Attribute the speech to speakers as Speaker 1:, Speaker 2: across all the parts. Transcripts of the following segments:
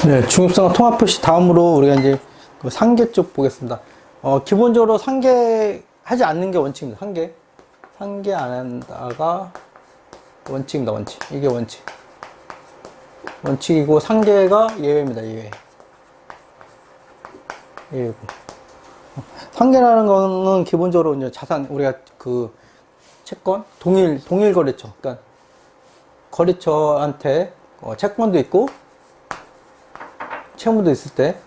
Speaker 1: 네, 중립성 통합 표시 다음으로 우리가 이제 그 상계 쪽 보겠습니다. 기본적으로 상계하지 않는 게 원칙입니다. 상계 안 한다가 원칙입니다. 원칙. 이게 원칙이고 상계가 예외입니다. 예외고. 상계라는 거는 기본적으로 이제 자산, 우리가 그 채권, 동일 거래처. 그러니까 거래처한테 채권도 있고 채무도 있을 때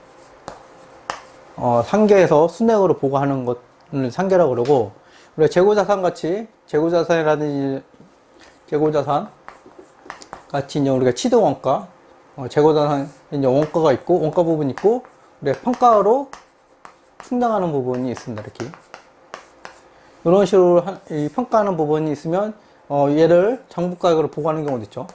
Speaker 1: 상계에서 순액으로 보고하는 것을 상계라고 그러고, 우리가 재고자산 같이 재고자산이라든지 재고자산 같이 이제 우리가 취득원가, 재고자산 이제 원가가 있고 원가 부분이 있고 우리가 평가로 충당하는 부분이 있습니다. 이렇게 이런 식으로 이 평가하는 부분이 있으면 얘를 장부가액으로 보고하는 경우도 있죠.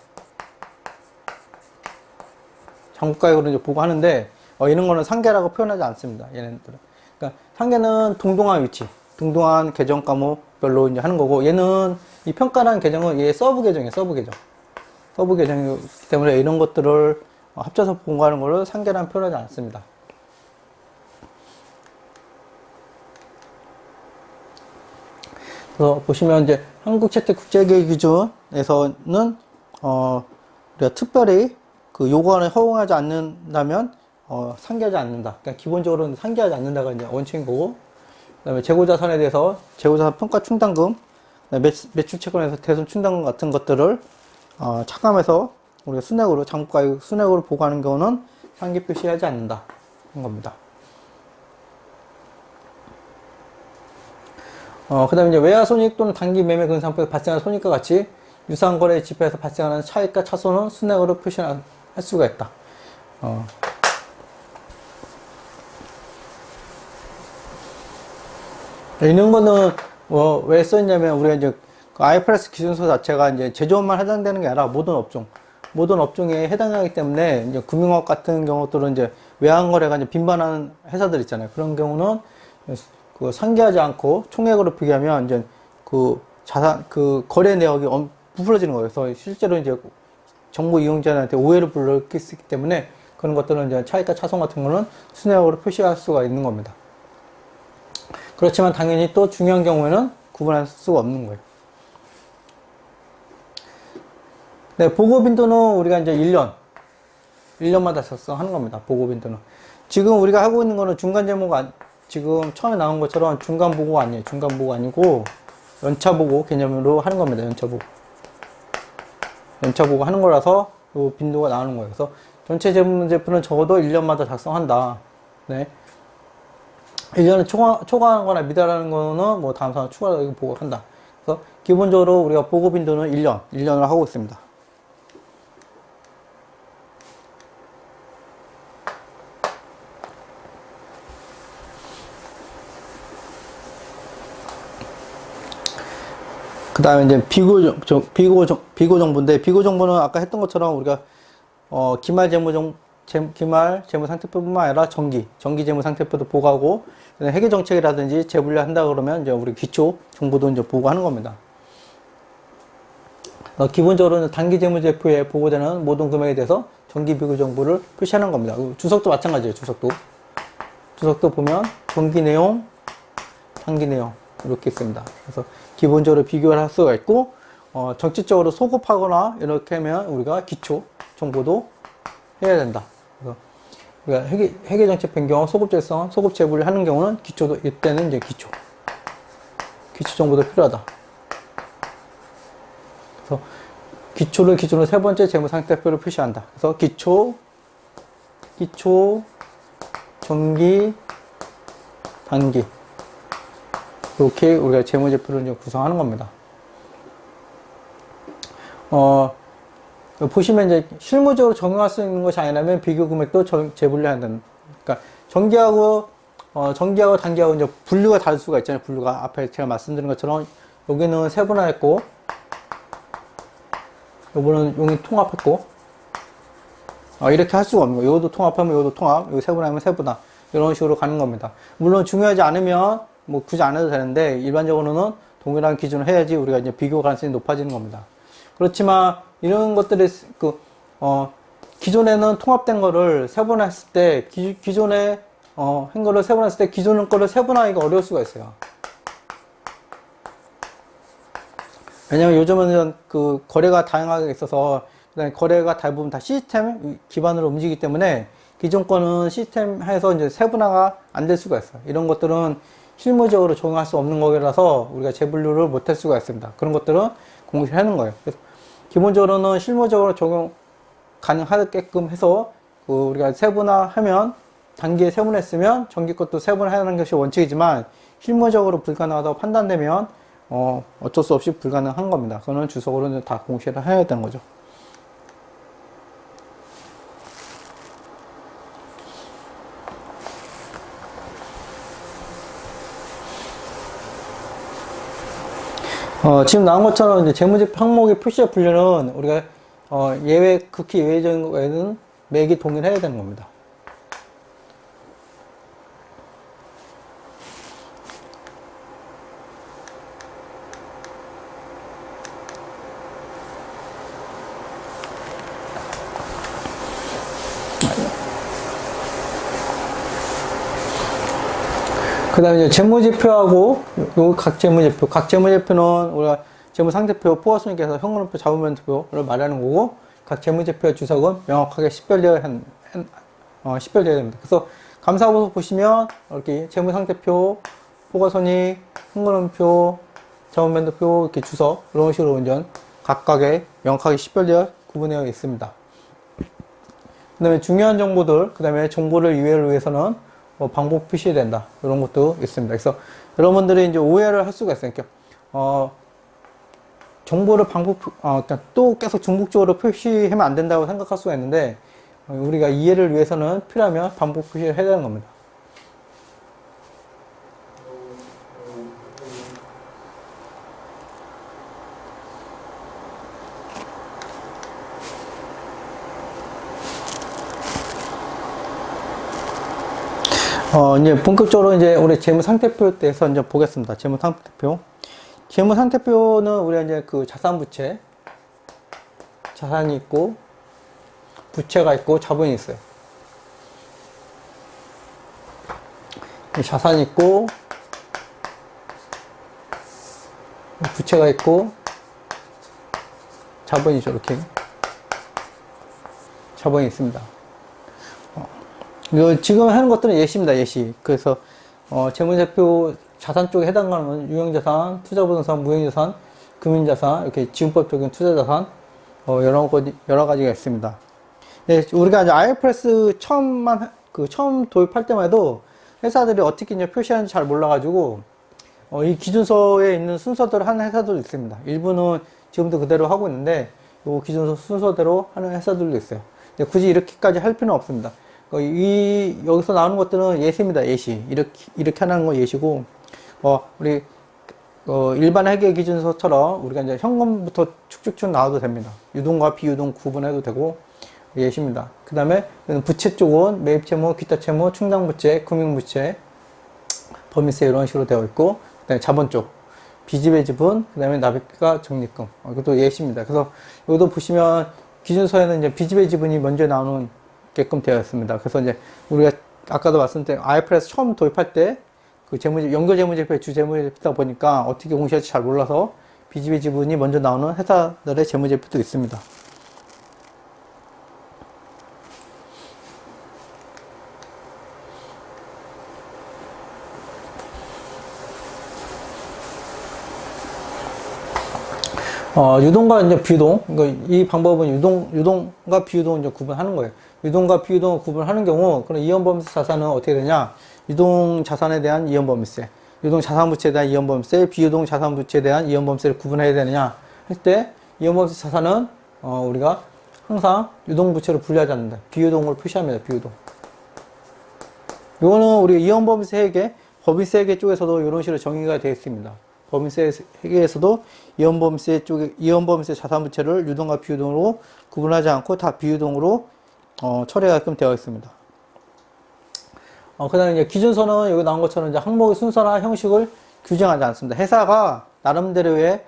Speaker 1: 장부가액으로 이제 보고하는데 이런 거는 상계라고 표현하지 않습니다. 얘네들은. 그러니까 상계는 동등한 위치, 동등한 계정 과목별로 이제 하는 거고, 얘는 이 평가라는 계정은 얘 서브 계정이에요. 서브 계정이기 때문에 이런 것들을 합쳐서 보고하는 거를 상계라는 표현하지 않습니다. 그래서 보시면 이제 한국채택국제기준에서는 우리가 특별히 그 요건을 허용하지 않는다면 상계하지 않는다. 그러니까 기본적으로는 상계하지 않는다가 이제 원칙인 거고, 그다음에 재고자산에 대해서 재고자산 평가 충당금, 매출채권에서 대손 충당금 같은 것들을 차감해서 우리가 순액으로 장부가액 순액으로 보고하는 경우는 상계 표시하지 않는다 는 겁니다. 그 다음에 이제 외화손익 또는 단기 매매 근상품에서 발생하는 손익과 같이 유사한 거래 지표에서 발생하는 차익과 차손은 순액으로 표시할 수가 있다. 이런 거는 왜 써있냐면, 우리가 이제 그 IFRS 기준서 자체가 이제 제조업만 해당되는 게 아니라 모든 업종에 해당하기 때문에, 이제 금융업 같은 경우들은 이제 외환거래가 이제 빈번한 회사들 있잖아요. 그런 경우는 그 상계하지 않고 총액으로 비교하면 이제 그 자산, 그 거래 내역이 부풀어지는 거예요. 그래서 실제로 이제 정보 이용자한테 오해를 불러일으킬 수 있기 때문에 그런 것들은 이제 차익과 차손 같은 거는 순액으로 표시할 수가 있는 겁니다. 그렇지만 당연히 또 중요한 경우에는 구분할 수가 없는 거예요. 네, 보고빈도는 우리가 이제 1년마다 작성하는 겁니다. 보고빈도는. 지금 우리가 하고 있는 거는 중간재무가 지금 처음에 나온 것처럼 중간보고가 아니에요. 중간보고가 아니고 연차보고 개념으로 하는 겁니다. 연차보고 하는 거라서 이 빈도가 나오는 거예요. 그래서 전체 재무제표는 적어도 1년마다 작성한다. 네. 1년을 초과하거나 미달하는 거는 뭐 다음 사람 추가로 보고한다. 그래서 기본적으로 우리가 보고 빈도는 1년을 하고 있습니다. 그 다음에 이제 비고정보인데, 비고정보는 아까 했던 것처럼 우리가 기말 재무상태표뿐만 아니라 정기 재무상태표도 보고하고, 회계정책이라든지 재분류 한다 그러면 이제 우리 기초 정보도 이제 보고하는 겁니다. 기본적으로는 단기 재무제표에 보고되는 모든 금액에 대해서 정기 비교 정보를 표시하는 겁니다. 주석도 마찬가지예요. 주석도 보면 정기 내용, 단기 내용 이렇게 있습니다. 그래서 기본적으로 비교를 할 수가 있고, 정치적으로 소급하거나 이렇게 하면 우리가 기초 정보도 해야 된다. 그래서 우리가 회계정책 변경, 소급재성, 소급 재분을 하는 경우는 기초도, 이때는 이제 기초 정보도 필요하다. 그래서 기초를 기준으로 세 번째 재무상태표를 표시한다. 그래서 기초, 정기, 단기 이렇게 우리가 재무제표를 이제 구성하는 겁니다. 보시면 이제 실무적으로 적용할 수 있는 것이 아니라면 비교 금액도 재분류해야 된다. 그러니까 정기하고 단기하고 이제 분류가 다를 수가 있잖아요. 분류가 앞에 제가 말씀드린 것처럼 여기는 세분화했고, 요거는 여기 통합했고, 이렇게 할 수가 없는 거예요. 이것도 통합하면 이것도 통합, 이거 세분화하면 세분화, 이런 식으로 가는 겁니다. 물론 중요하지 않으면 뭐 굳이 안 해도 되는데, 일반적으로는 동일한 기준을 해야지 우리가 이제 비교 가능성이 높아지는 겁니다. 그렇지만 이런 것들이 기존에는 통합된 거를 세분화했을 때, 기존에, 한 거를 세분화했을 때 기존 거를 세분화하기가 어려울 수가 있어요. 왜냐면 요즘은 그 거래가 다양하게 있어서, 그다음에 거래가 대부분 다 시스템 기반으로 움직이기 때문에 기존 거는 시스템 해서 이제 세분화가 안 될 수가 있어요. 이런 것들은 실무적으로 적용할 수 없는 거라서 우리가 재분류를 못 할 수가 있습니다. 그런 것들은 공시를 하는 거예요. 그래서 기본적으로는 실무적으로 적용 가능하게끔 해서 우리가 세분화하면 단기에 세분화했으면 전기 것도 세분화하는 것이 원칙이지만 실무적으로 불가능하다고 판단되면 어쩔 수 없이 불가능한 겁니다. 그거는 주석으로 다 공시를 해야 되는 거죠. 지금 나온 것처럼 이제 재무제표 항목의 표시와 분류는 우리가 극히 예외적인 거에는 매기 동일해야 되는 겁니다. 그 다음에 이제 재무제표하고 요 각 재무제표는 우리가 재무상태표, 포괄손익계산, 현금흐름표, 자본면표를 말하는 거고 각 재무제표의 주석은 명확하게 식별되어야 됩니다. 그래서 감사보고 보시면 이렇게 재무상태표, 포괄손익, 현금흐름표, 자본면표 이렇게 주석 이런 식으로 완전 각각의 명확하게 식별되어 구분되어 있습니다. 그 다음에 중요한 정보들, 그 다음에 정보를 이해를 위해서는 방법 표시해야 된다. 이런 것도 있습니다. 그래서 여러분들이 이제 오해를 할 수가 있어요. 정보를 그러니까 또 계속 중복적으로 표시하면 안 된다고 생각할 수가 있는데, 우리가 이해를 위해서는 필요하면 반복 표시를 해야 되는 겁니다. 이제 본격적으로 이제 우리 재무상태표에 대해서 이제 보겠습니다. 재무상태표. 재무상태표는 우리가 이제 그 자산부채, 자산이 있고, 부채가 있고, 자본이 있어요. 자산이 있고, 부채가 있고, 자본이죠. 이렇게. 자본이 있습니다. 지금 하는 것들은 예시입니다, 예시. 그래서, 재무제표 자산 쪽에 해당하는 유형자산, 투자부동산, 무형자산, 금융자산, 이렇게 지분법적인 투자자산, 여러 가지가 있습니다. 네, 우리가 이제 IFRS 처음 도입할 때만 해도 회사들이 어떻게 이제 표시하는지 잘 몰라가지고, 이 기준서에 있는 순서대로 하는 회사들도 있습니다. 일부는 지금도 그대로 하고 있는데, 이 기준서 순서대로 하는 회사들도 있어요. 굳이 이렇게까지 할 필요는 없습니다. 여기서 나오는 것들은 예시입니다, 예시. 이렇게 하는 거 예시고, 우리, 일반 회계 기준서처럼 우리가 이제 현금부터 축축축 나와도 됩니다. 유동과 비유동 구분해도 되고, 예시입니다. 그 다음에 부채 쪽은 매입채무, 기타채무, 충당부채, 금융부채, 법인세 이런 식으로 되어 있고, 그 다음에 자본 쪽, 비지배 지분, 그 다음에 납입과 적립금. 이것도 예시입니다. 그래서 여기도 보시면 기준서에는 이제 비지배 지분이 먼저 나오는 게끔 되어 있습니다. 그래서 이제 우리가 아까도 말씀드린 IFRS 처음 도입할 때 그 연결재무제표의 주재무제표다 보니까 어떻게 공시할지 잘 몰라서 비지배 지분이 먼저 나오는 회사들의 재무제표도 있습니다. 유동과 이제 비유동, 이 방법은 유동과 비유동을 이제 구분하는 거예요. 유동과 비유동을 구분하는 경우, 그럼 이연범위세 자산은 어떻게 되냐? 유동 자산에 대한 이연범위세, 유동 자산부채에 대한 이연범위세, 비유동 자산부채에 대한 이연범위세를 구분해야 되느냐? 할 때, 이연범위세 자산은, 우리가 항상 유동부채로 분류하지 않는다. 비유동을 표시합니다, 비유동. 요거는 우리 이연범위세 회계, 법인세 회계 쪽에서도 이런 식으로 정의가 되어 있습니다. 법인세 회계에서도 이연범위세 자산부채를 유동과 비유동으로 구분하지 않고 다 비유동으로 처리하게끔 되어 있습니다. 그 다음에 이제 기준서는 여기 나온 것처럼 이제 항목의 순서나 형식을 규정하지 않습니다. 회사가 나름대로의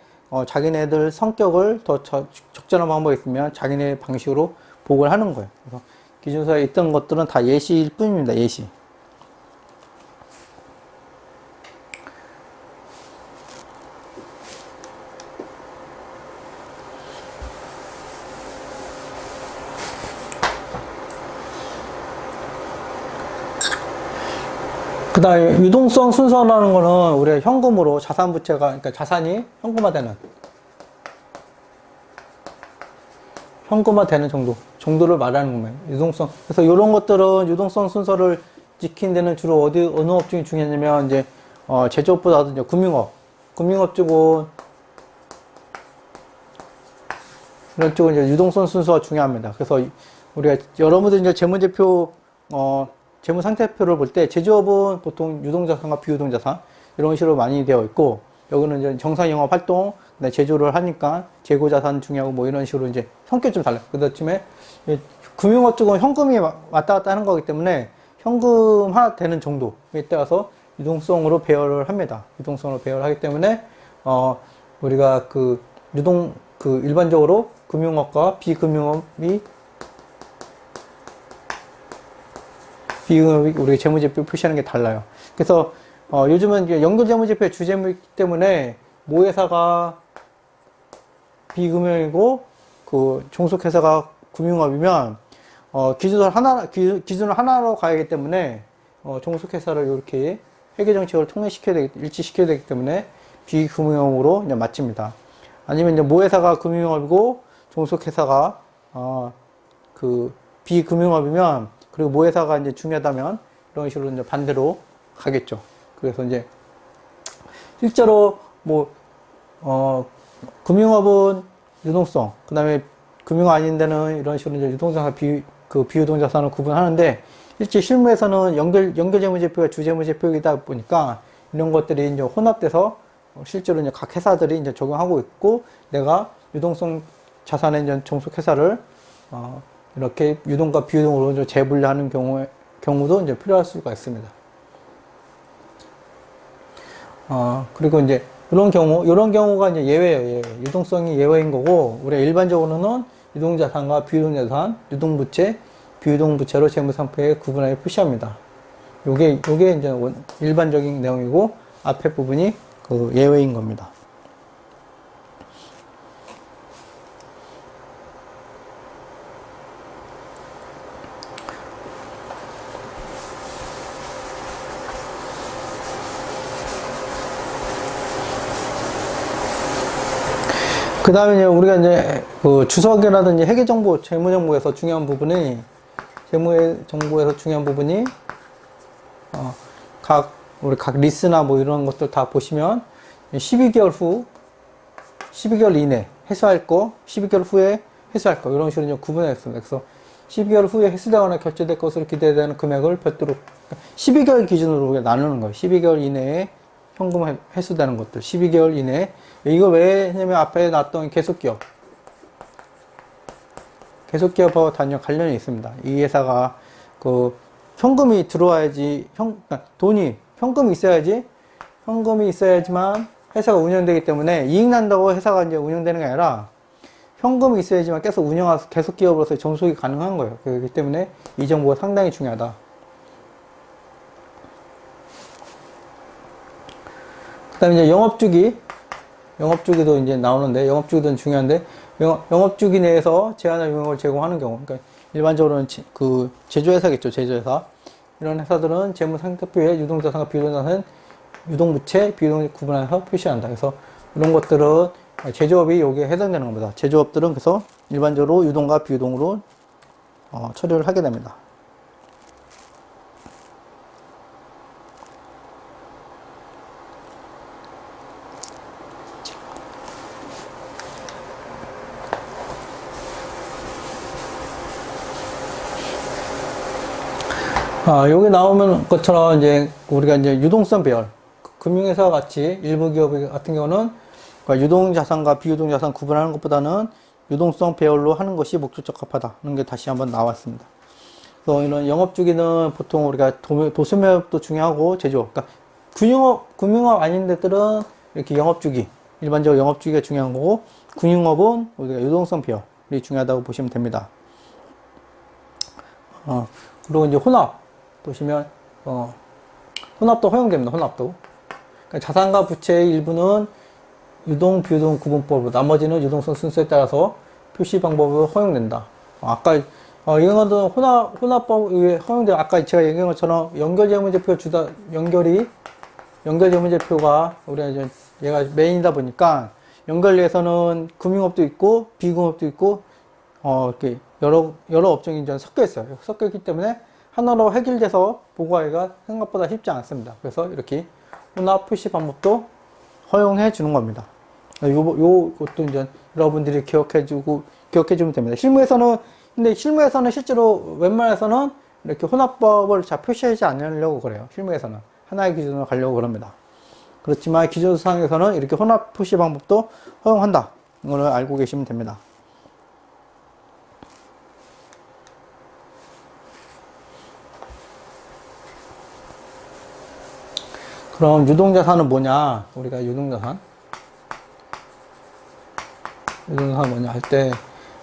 Speaker 1: 자기네들 성격을 더 적절한 방법이 있으면 자기네 방식으로 복을 하는 거예요. 그래서 기준서에 있던 것들은 다 예시일 뿐입니다. 예시. 그 다음에 유동성 순서라는 거는 우리가 현금으로 자산 부채가, 그러니까 자산이 현금화되는 정도를 말하는 겁니다. 유동성. 그래서 이런 것들은 유동성 순서를 지킨 데는 주로 어느 업종이 중요하냐면, 이제, 제조업보다도 이제 금융업 쪽은, 이런 쪽은 이제 유동성 순서가 중요합니다. 그래서 우리가 여러분들 이제 재무상태표를 볼 때 제조업은 보통 유동자산과 비유동자산 이런 식으로 많이 되어 있고, 여기는 이제 정상영업 활동, 제조를 하니까 재고자산 중요하고 뭐 이런 식으로 이제 성격이 좀 달라요. 그다음에 금융업 쪽은 현금이 왔다 갔다 하는 거기 때문에 현금화 되는 정도에 따라서 유동성으로 배열을 합니다. 유동성으로 배열을 하기 때문에 우리가 일반적으로 금융업과 비금융업이 우리 재무제표 표시하는 게 달라요. 그래서 요즘은 이제 연결재무제표의 주재무이기 때문에 모회사가 비금융이고 종속회사가 금융업이면 기준을 하나로 가야 하기 때문에 종속회사를 이렇게 회계정책을 일치시켜야 되기 때문에 비금융업으로 이제 맞춥니다. 아니면 이제 모회사가 금융업이고 종속회사가 비금융업이면, 그리고 모회사가 이제 중요하다면 이런 식으로 이제 반대로 가겠죠. 그래서 이제 실제로 금융업은 유동성, 그 다음에 금융업 아닌 데는 이런 식으로 이제 유동자산, 비유동자산을 구분하는데, 실제 실무에서는 연결재무제표가 주재무제표이다 보니까 이런 것들이 이제 혼합돼서 실제로 이제 각 회사들이 이제 적용하고 있고, 내가 유동성 자산의 이제 종속회사를 이렇게 유동과 비유동으로 재분류하는 경우도 이제 필요할 수가 있습니다. 그리고 이제 이런 경우가 이제 예외예요. 유동성이 예외인 거고, 우리가 일반적으로는 유동자산과 비유동자산, 유동부채, 비유동부채로 재무상표에 구분하여 표시합니다. 요게 이제 일반적인 내용이고, 앞에 부분이 예외인 겁니다. 그 다음에 우리가 이제 주석이라든지 회계정보, 재무정보에서 중요한 부분이, 각 리스나 뭐 이런 것들 다 보시면 12개월 이내 회수할 거, 12개월 후에 회수할 거, 이런 식으로 구분했습니다. 그래서 12개월 후에 회수되거나 결제될 것으로 기대되는 금액을 별도로, 12개월 기준으로 우리가 나누는 거예요. 12개월 이내에 현금 회수되는 것들, 12개월 이내에. 이거 왜 했냐면 앞에 나왔던 계속기업하고 단연 관련이 있습니다. 이 회사가 현금이 들어와야지, 현금이 있어야지만 회사가 운영되기 때문에, 이익 난다고 회사가 이제 운영되는 게 아니라 현금이 있어야지만 계속 기업으로서 존속이 가능한 거예요. 그렇기 때문에 이 정보가 상당히 중요하다. 그 다음에 이제 영업주기도 이제 나오는데, 영업주기도 중요한데, 영업주기 내에서 제한할 용역을 제공하는 경우, 그러니까 일반적으로는 제조회사겠죠, 제조회사. 이런 회사들은 재무상태표에 유동자산과 비유동자산, 유동부채, 비유동을 구분해서 표시한다. 그래서 이런 것들은 제조업이 여기에 해당되는 겁니다. 제조업들은 그래서 일반적으로 유동과 비유동으로 처리를 하게 됩니다. 여기 나오는 것처럼 이제 우리가 이제 유동성 배열, 금융회사 같이 일부 기업 같은 경우는 유동자산과 비유동자산 구분하는 것보다는 유동성 배열로 하는 것이 목적 적합하다는 게 다시 한번 나왔습니다. 그래서 이런 영업주기는 보통 우리가 도소매업도 중요하고 제조업, 그러니까 금융업 아닌 데들은 이렇게 일반적으로 영업주기가 중요한 거고, 금융업은 우리가 유동성 배열이 중요하다고 보시면 됩니다. 그리고 이제 혼합 보시면 혼합도 허용됩니다. 혼합도. 그러니까 자산과 부채의 일부는 유동, 비유동 구분법으로, 나머지는 유동성 순서에 따라서 표시 방법으로 허용된다. 아까 이런 것도 혼합법에 허용돼요. 아까 제가 얘기한 것처럼 연결재무제표 연결재무제표가 우리가 이제 얘가 메인이다 보니까 연결에서는 금융업도 있고 비금업도 있고 이렇게 여러 업종이 이제 섞여 있어요. 섞여 있기 때문에 하나로 해결돼서 보고하기가 생각보다 쉽지 않습니다. 그래서 이렇게 혼합 표시 방법도 허용해 주는 겁니다. 요것도 이제 여러분들이 기억해 주면 됩니다. 근데 실무에서는 실제로 웬만해서는 이렇게 혼합법을 잘 표시하지 않으려고 그래요. 실무에서는. 하나의 기준으로 가려고 그럽니다. 그렇지만 기준서상에서는 이렇게 혼합 표시 방법도 허용한다. 이걸 알고 계시면 됩니다. 그럼 유동자산은 뭐냐? 우리가 유동자산 뭐냐 할 때,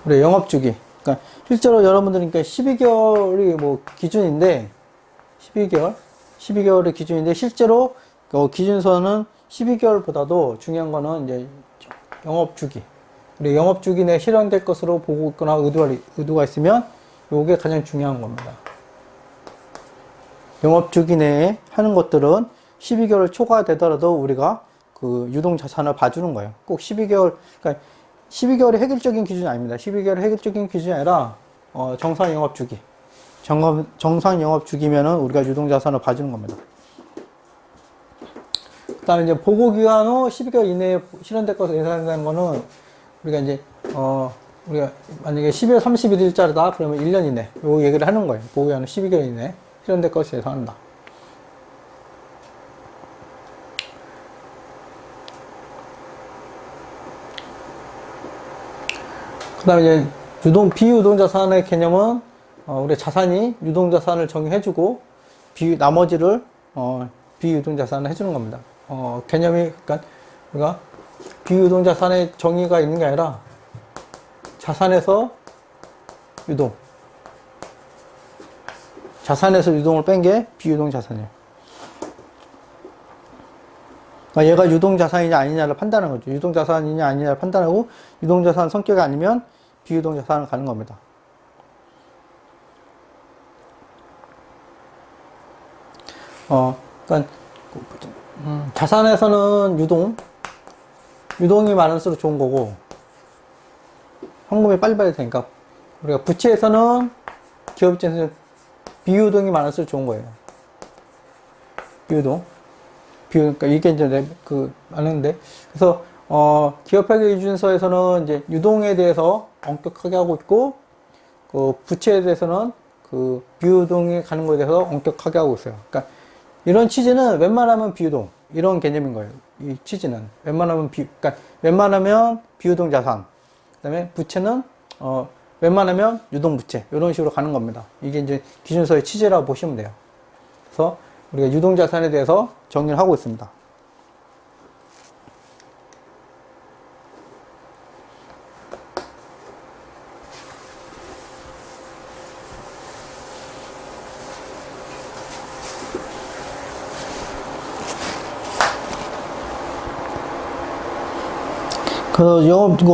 Speaker 1: 우리 영업주기. 그러니까 실제로 여러분들은 12개월이 뭐 기준인데, 12개월이 기준인데, 실제로 기준서는 12개월보다도 중요한 거는 이제 영업주기. 우리 영업주기 내에 실현될 것으로 보고 있거나 의도가 있으면, 요게 가장 중요한 겁니다. 영업주기 내에 하는 것들은 12개월 초과되더라도 우리가 그 유동자산을 봐주는 거예요. 꼭 12개월, 그러니까 12개월이 획일적인 기준이 아닙니다. 12개월이 획일적인 기준이 아니라, 정상 영업주기. 정상 영업주기면은 우리가 유동자산을 봐주는 겁니다. 그 다음에 이제 보고기간 후 12개월 이내에 실현될 것을 예상한다는 거는, 우리가 이제, 우리가 만약에 12월 31일자리다, 그러면 1년 이내, 요 얘기를 하는 거예요. 보고기간 후 12개월 이내에 실현될 것을 예상한다. 그 다음에 이제 비유동자산의 개념은, 우리 자산이 유동자산을 정의해주고, 나머지를, 비유동자산을 해주는 겁니다. 개념이, 그러니까, 우리가 비유동자산의 정의가 있는 게 아니라, 자산에서 유동을 뺀 게 비유동자산이에요. 그러니까 얘가 유동자산이냐 아니냐를 판단하는 거죠. 유동자산이냐 아니냐를 판단하고, 유동자산 성격이 아니면 비유동자산을 가는 겁니다. 그러니까 자산에서는 유동이 많을수록 좋은 거고, 현금이 빨리빨리 되니까. 우리가 부채에서는, 기업 입장에서는 비유동이 많을수록 좋은 거예요. 그러니까 이게 이제 많은데, 그래서 기업회계 기준서에서는 이제 유동에 대해서 엄격하게 하고 있고, 부채에 대해서는 비유동이 가는 거에 대해서 엄격하게 하고 있어요. 그러니까 이런 취지는 웬만하면 비유동, 이런 개념인 거예요. 이 취지는 그러니까 웬만하면 비유동 자산, 그다음에 부채는 웬만하면 유동 부채, 이런 식으로 가는 겁니다. 이게 이제 기준서의 취지라고 보시면 돼요. 그래서 우리가 유동 자산에 대해서 정리를 하고 있습니다.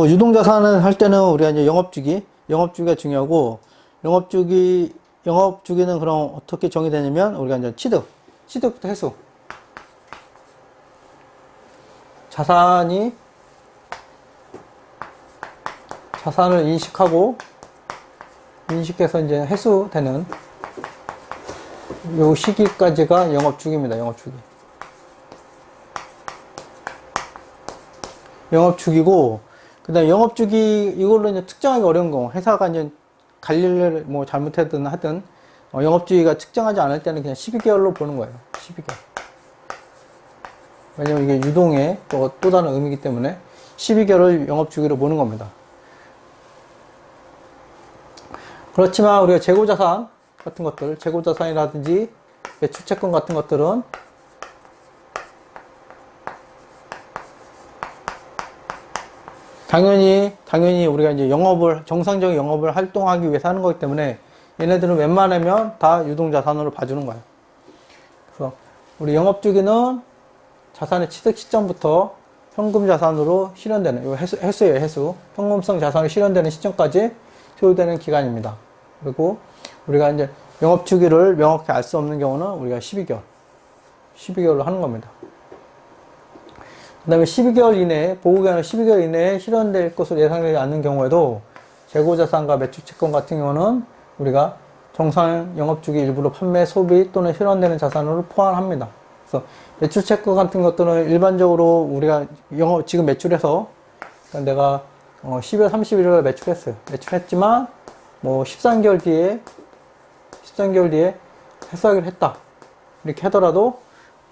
Speaker 1: 유동자산을 할 때는 우리가 이제 영업주기가 중요하고, 영업주기는 그럼 어떻게 정의되냐면, 우리가 이제 취득부터 해수. 자산을 인식해서 이제 해수되는 요 시기까지가 영업주기입니다. 영업주기고, 그 다음에 이걸로 이제 특정하기 어려운 거, 회사가 이제 관리를 뭐 잘못하든 하든, 영업주기가 측정하지 않을 때는 그냥 12개월로 보는 거예요. 12개월. 왜냐면 이게 유동의 또 다른 의미이기 때문에 12개월을 영업주기로 보는 겁니다. 그렇지만 우리가 재고자산 같은 것들, 재고자산이라든지 매출채권 같은 것들은 당연히 우리가 이제 정상적인 영업을 활동하기 위해서 하는 거기 때문에 얘네들은 웬만하면 다 유동자산으로 봐주는 거예요. 그래서 우리 영업주기는 자산의 취득 시점부터 현금자산으로 실현되는, 이거 해수예요, 해수. 현금성 자산이 실현되는 시점까지 소요되는 기간입니다. 그리고 우리가 이제 영업주기를 명확히 알 수 없는 경우는 우리가 12개월로 하는 겁니다. 그 다음에 12개월 이내에, 보호기간은 12개월 이내에 실현될 것으로 예상되지 않는 경우에도 재고자산과 매출채권 같은 경우는 우리가 정상 영업주기 일부로 판매, 소비 또는 실현되는 자산으로 포함합니다. 그래서 매출채권 같은 것들은 일반적으로 우리가 지금 매출해서 그러니까 내가 12월 31일에 매출했지만 뭐 13개월 뒤에 회수하기로 했다. 이렇게 하더라도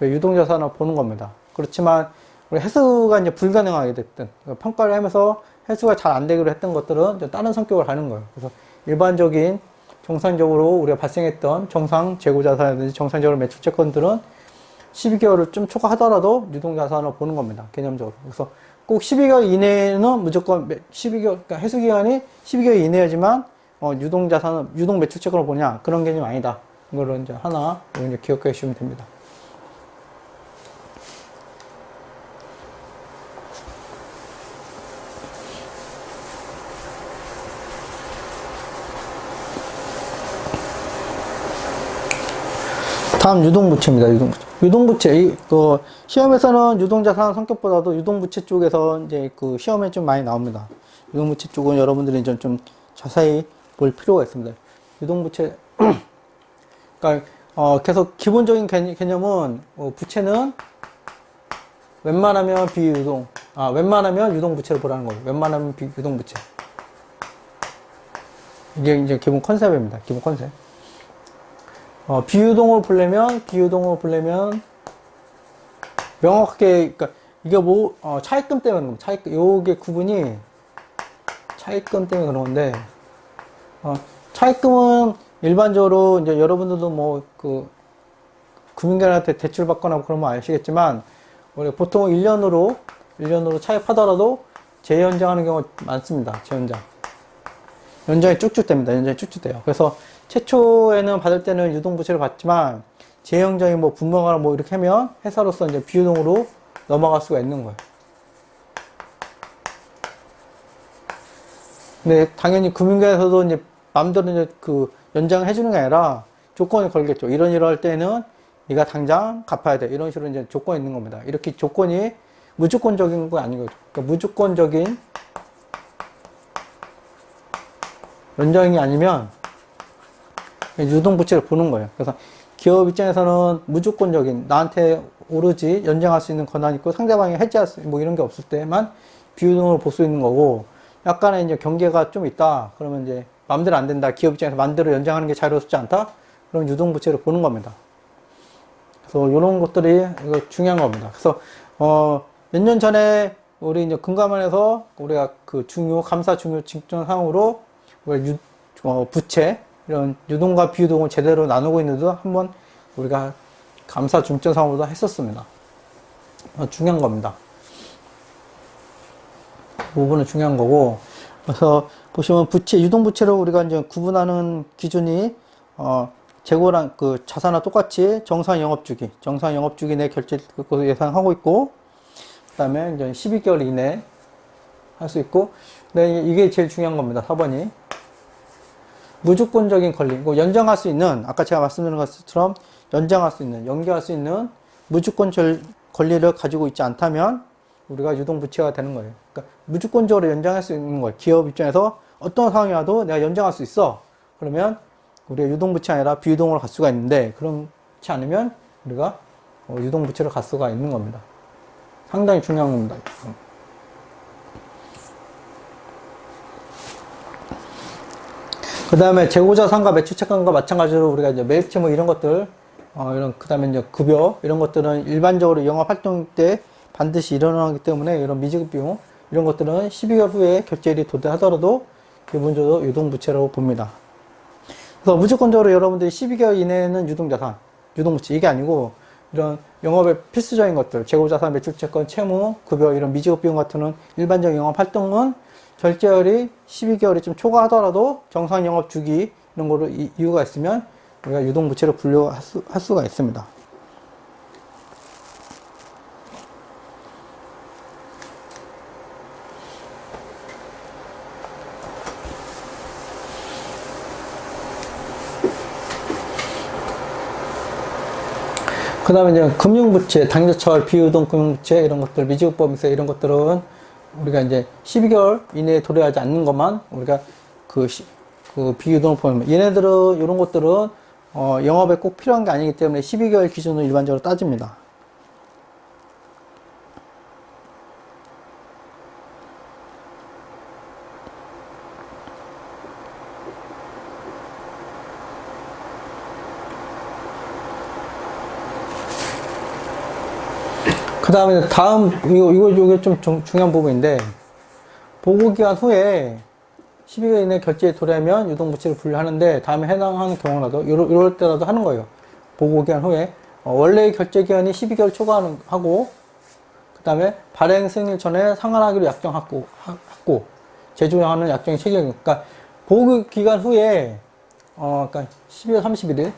Speaker 1: 유동자산을 보는 겁니다. 그렇지만 우리 회수가 이제 불가능하게 됐든 평가를 하면서 회수가 잘 안 되기로 했던 것들은 이제 다른 성격을 가는 거예요. 그래서 일반적인 정상적으로 우리가 발생했던 정상 재고자산이라든지 정상적으로 매출채권들은 12개월을 좀 초과하더라도 유동자산을 보는 겁니다. 개념적으로. 그래서 꼭 12개월 이내는 무조건 12개월, 그러니까 회수기간이 12개월 이내야지만 유동자산은, 유동매출채권을 보냐. 그런 개념이 아니다. 이거를 이제 하나, 이제 기억해 주시면 됩니다. 다음 유동부채입니다. 유동부채. 시험에서는 유동자산 성격보다도 유동부채 쪽에서 이제 시험에 좀 많이 나옵니다. 유동부채 쪽은 여러분들이 좀 자세히 볼 필요가 있습니다. 유동부채. 그러니까, 계속 기본적인 개념은, 부채는 웬만하면 웬만하면 유동부채를 보라는 거예요. 웬만하면 유동부채. 이게 이제 기본 컨셉입니다. 기본 컨셉. 비유동을 보려면 명확하게, 그러니까 이게 차입금 때문에 그런 겁니다. 차입금, 요게 구분이 차입금 때문에 그런 건데, 차입금은 일반적으로 이제 여러분들도 금융기관한테 대출 받거나 그러면 아시겠지만, 우리 보통 1년으로 차입하더라도 재연장하는 경우가 많습니다. 재연장. 연장이 쭉쭉 됩니다. 연장이 쭉쭉 돼요. 그래서 최초에는 받을 때는 유동부채를 받지만 재연장이 분모하거나 이렇게 하면 회사로서 이제 비유동으로 넘어갈 수가 있는 거예요. 근데 당연히 금융계에서도 이제 마음대로 이제 연장을 해주는 게 아니라 조건을 걸겠죠. 이러할 때는 네가 당장 갚아야 돼. 이런 식으로 이제 조건이 있는 겁니다. 이렇게 조건이 무조건적인 거 아닌 거죠. 그러니까 무조건적인 연장이 아니면 유동부채를 보는 거예요. 그래서 기업 입장에서는 무조건적인, 나한테 오로지 연장할 수 있는 권한이 있고 상대방이 해지할 수, 이런 게 없을 때만 비유동으로 볼 수 있는 거고, 약간의 이제 경계가 좀 있다. 그러면 이제 마음대로 안 된다. 기업 입장에서 마음대로 연장하는 게 자유롭지 않다. 그럼 유동부채를 보는 겁니다. 그래서 이런 것들이 이거 중요한 겁니다. 그래서 몇 년 전에 우리 이제 금감원에서 우리가 감사 중요 직전상으로 부채, 이런 유동과 비유동을 제대로 나누고 있는데도 한번 우리가 감사 중점상으로도 했었습니다. 중요한 겁니다. 그 부분은 중요한 거고, 그래서 보시면 유동부채를 우리가 이제 구분하는 기준이, 재고랑 자산과 똑같이 정상 영업주기 내 결제될 것으로 예상하고 있고, 그 다음에 이제 12개월 이내 할 수 있고, 네, 이게 제일 중요한 겁니다. 4번이. 무조건적인 권리, 연장할 수 있는, 아까 제가 말씀드린 것처럼 연장할 수 있는, 연기할 수 있는 무조건 권리를 가지고 있지 않다면 우리가 유동부채가 되는 거예요. 그러니까 무조건적으로 연장할 수 있는 거예요. 기업 입장에서 어떤 상황이 와도 내가 연장할 수 있어. 그러면 우리가 유동부채 아니라 비유동으로 갈 수가 있는데, 그렇지 않으면 우리가 유동부채를 갈 수가 있는 겁니다. 상당히 중요한 겁니다. 그 다음에 재고자산과 매출채권과 마찬가지로 우리가 이제 매입채 이런 것들, 그 다음에 이제 급여, 이런 것들은 일반적으로 영업활동 때 반드시 일어나기 때문에 이런 미지급 비용, 이런 것들은 12개월 후에 결제일이 도달하더라도 기본적으로 유동부채라고 봅니다. 그래서 무조건적으로 여러분들이 12개월 이내에는 유동자산, 유동부채, 이게 아니고 이런 영업의 필수적인 것들, 재고자산, 매출채권, 채무, 급여, 이런 미지급 비용 같은 일반적인 영업활동은 결제율이 12개월이 좀 초과하더라도 정상 영업 주기 이런 거로 이유가 있으면 우리가 유동부채로 분류할 수가 있습니다. 그 다음에 이제 금융부채, 당겨철, 비유동 금융부채 이런 것들, 미지급법에서 이런 것들은 우리가 이제 12개월 이내에 도래하지 않는 것만 우리가 그 비유동을 보면, 얘네들은 이런 것들은 영업에 꼭 필요한 게 아니기 때문에 12개월 기준으로 일반적으로 따집니다. 그 다음에 이게 좀 중요한 부분인데, 보고기간 후에 12개월 이내 결제에 도래하면 유동부채를 분류하는데, 다음에 해당하는 경우라도, 이럴 때라도 하는 거예요. 보고기간 후에. 원래의 결제기간이 12개월 초과하고, 그 다음에 발행 승인 전에 상환하기로 약정하고, 제조하는 약정이 체결. 그러니까, 보고기간 후에, 그러니까 12월 31일.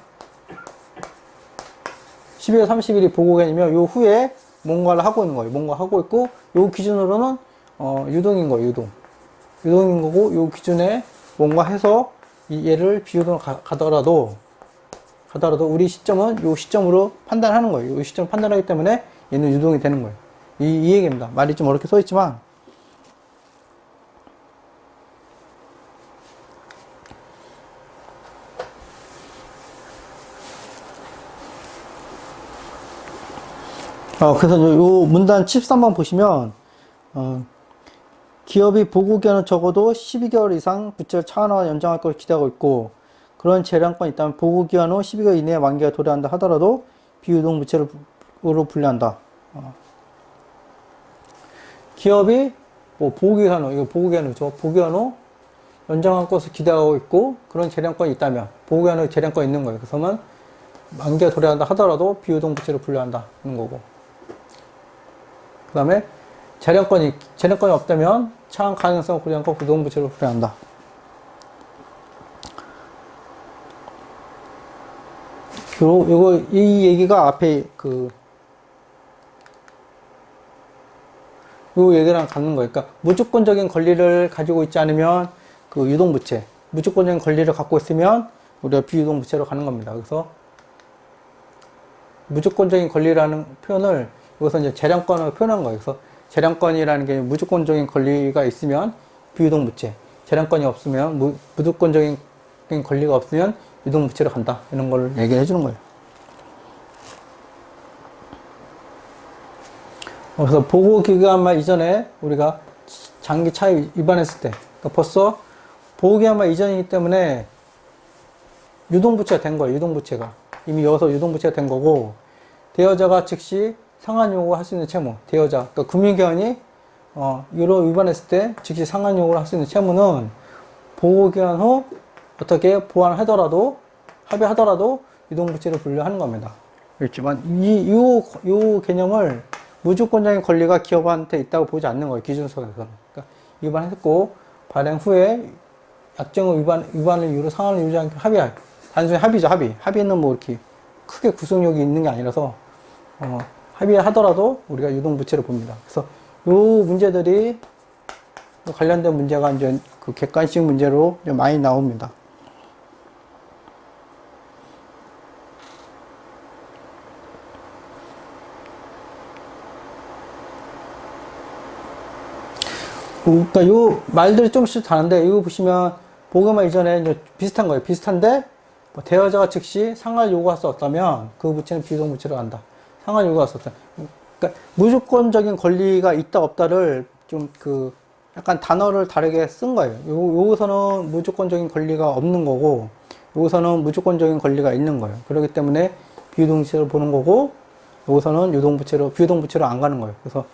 Speaker 1: 12월 30일이 보고기간이면, 요 후에 뭔가를 하고 있는 거예요. 뭔가 하고 있고, 요 기준으로는, 유동인 거예요, 유동. 유동인 거고, 요 기준에 뭔가 해서 얘를 비유동으로 가더라도 우리 시점은 요 시점으로 판단하는 거예요. 요 시점을 판단하기 때문에 얘는 유동이 되는 거예요. 이 얘기입니다. 말이 좀 어렵게 써 있지만, 그래서 요 문단 13번 보시면, 기업이 보고기간은 적어도 12개월 이상 부채를 차환하거나 연장할 것을 기대하고 있고, 그런 재량권이 있다면 보고기간 후 12개월 이내에 만기가 도래한다 하더라도 비유동 부채로 분류한다. 기업이 보고기간 후, 이거 보고기간 후죠. 보고기간 후 연장할 것을 기대하고 있고, 그런 재량권이 있다면, 보고기간 후 재량권이 있는 거예요. 그래서는 만기가 도래한다 하더라도 비유동 부채로 분류한다는 거고. 그 다음에 재량권이 없다면 차환 가능성을 고려한 거 유동부채로 분류한다. 이 얘기가 앞에 요 얘기랑 같는 거예요. 그러니까 무조건적인 권리를 가지고 있지 않으면 유동부채, 무조건적인 권리를 갖고 있으면 우리가 비유동부채로 가는 겁니다. 그래서 무조건적인 권리라는 표현을 여기서 이제 재량권으로 표현한 거예요. 그래서 재량권이라는 게 무조건적인 권리가 있으면 비유동부채, 재량권이 없으면 무조건적인 권리가 없으면 유동부채로 간다. 이런 걸 얘기해 주는 거예요. 그래서 보고기간말 이전에 우리가 장기 차입 위반했을 때, 그러니까 벌써 보고기간말 이전이기 때문에 유동부채가 된 거예요. 유동부채가 이미 여기서 유동부채가 된 거고, 대여자가 즉시 상환 요구할 수 있는 채무, 대여자, 그러니까 금융기관이 이로 위반했을 때 즉시 상환 요구를 할 수 있는 채무는 보고기간 후 어떻게 보완하더라도, 합의하더라도 유동부채로 분류하는 겁니다. 그렇지만 이 개념을 무조건적인 권리가 기업한테 있다고 보지 않는 거예요. 기준서에서는. 그러니까 위반했고 발행 후에 약정을 위반을 이유로 상환을 유지하지 않게 합의할, 단순히 합의죠. 합의는 뭐 이렇게 크게 구속력이 있는 게 아니라서 합의하더라도 우리가 유동부채를 봅니다. 그래서 요 문제들이 관련된 문제가 이제 객관식 문제로 많이 나옵니다. 그러니까 요 말들이 좀씩 다른데, 이거 보시면 보고기간 이전에 이제 비슷한 거예요. 비슷한데 대여자가 즉시 상환을 요구할 수 없다면 그 부채는 비유동부채로 간다. 상환 요구할 수 없다. 그러니까 무조건적인 권리가 있다 없다를 좀 약간 단어를 다르게 쓴 거예요. 여기서는 무조건적인 권리가 없는 거고, 여기서는 무조건적인 권리가 있는 거예요. 그렇기 때문에 비유동부채로 보는 거고, 여기서는 비유동부채로 안 가는 거예요. 그래서